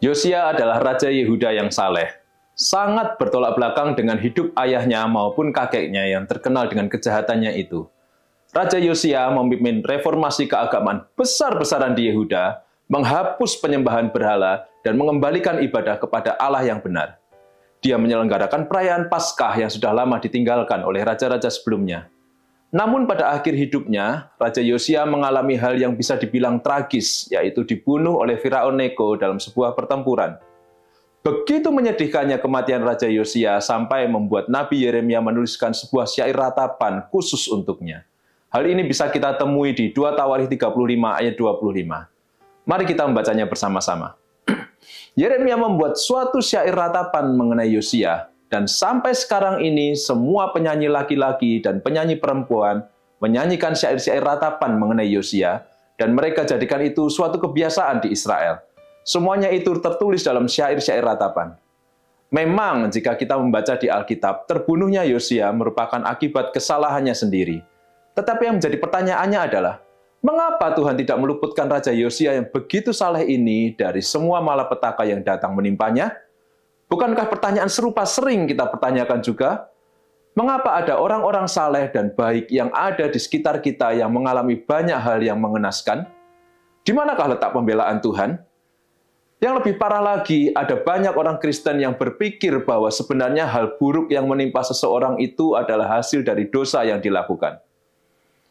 Yosia adalah Raja Yehuda yang saleh, sangat bertolak belakang dengan hidup ayahnya maupun kakeknya yang terkenal dengan kejahatannya itu. Raja Yosia memimpin reformasi keagamaan besar-besaran di Yehuda, menghapus penyembahan berhala, dan mengembalikan ibadah kepada Allah yang benar. Dia menyelenggarakan perayaan Paskah yang sudah lama ditinggalkan oleh raja-raja sebelumnya. Namun pada akhir hidupnya, Raja Yosia mengalami hal yang bisa dibilang tragis, yaitu dibunuh oleh Firaun Neko dalam sebuah pertempuran. Begitu menyedihkannya kematian Raja Yosia sampai membuat Nabi Yeremia menuliskan sebuah syair ratapan khusus untuknya. Hal ini bisa kita temui di 2 Tawarikh 35 ayat 25. Mari kita membacanya bersama-sama. Yeremia membuat suatu syair ratapan mengenai Yosia, dan sampai sekarang ini semua penyanyi laki-laki dan penyanyi perempuan menyanyikan syair-syair ratapan mengenai Yosia, dan mereka jadikan itu suatu kebiasaan di Israel. Semuanya itu tertulis dalam syair-syair ratapan. Memang jika kita membaca di Alkitab, terbunuhnya Yosia merupakan akibat kesalahannya sendiri. Tetapi yang menjadi pertanyaannya adalah, mengapa Tuhan tidak meluputkan Raja Yosia yang begitu saleh ini dari semua malapetaka yang datang menimpanya? Bukankah pertanyaan serupa sering kita pertanyakan juga? Mengapa ada orang-orang saleh dan baik yang ada di sekitar kita yang mengalami banyak hal yang mengenaskan? Di manakah letak pembelaan Tuhan? Yang lebih parah lagi, ada banyak orang Kristen yang berpikir bahwa sebenarnya hal buruk yang menimpa seseorang itu adalah hasil dari dosa yang dilakukan.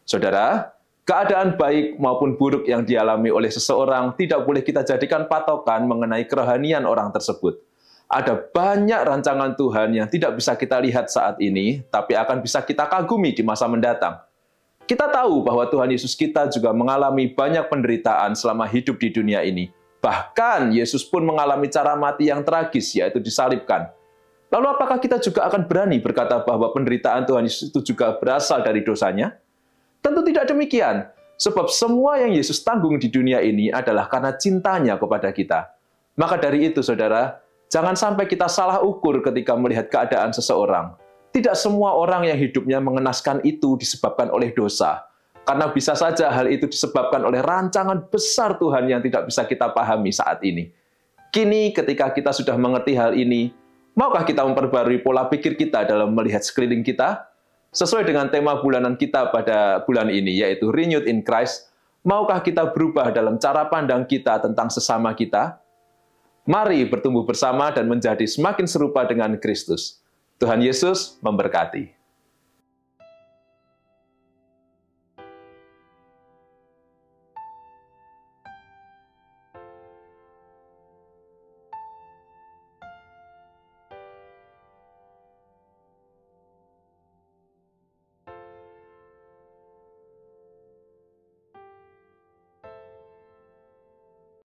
Saudara, keadaan baik maupun buruk yang dialami oleh seseorang tidak boleh kita jadikan patokan mengenai kerohanian orang tersebut. Ada banyak rancangan Tuhan yang tidak bisa kita lihat saat ini, tapi akan bisa kita kagumi di masa mendatang. Kita tahu bahwa Tuhan Yesus kita juga mengalami banyak penderitaan selama hidup di dunia ini. Bahkan Yesus pun mengalami cara mati yang tragis, yaitu disalibkan. Lalu apakah kita juga akan berani berkata bahwa penderitaan Tuhan Yesus itu juga berasal dari dosanya? Tentu tidak demikian, sebab semua yang Yesus tanggung di dunia ini adalah karena cintanya kepada kita. Maka dari itu, saudara, jangan sampai kita salah ukur ketika melihat keadaan seseorang. Tidak semua orang yang hidupnya mengenaskan itu disebabkan oleh dosa. Karena bisa saja hal itu disebabkan oleh rancangan besar Tuhan yang tidak bisa kita pahami saat ini. Kini ketika kita sudah mengerti hal ini, maukah kita memperbarui pola pikir kita dalam melihat sekeliling kita? Sesuai dengan tema bulanan kita pada bulan ini, yaitu Renewed in Christ, maukah kita berubah dalam cara pandang kita tentang sesama kita? Mari bertumbuh bersama dan menjadi semakin serupa dengan Kristus. Tuhan Yesus memberkati.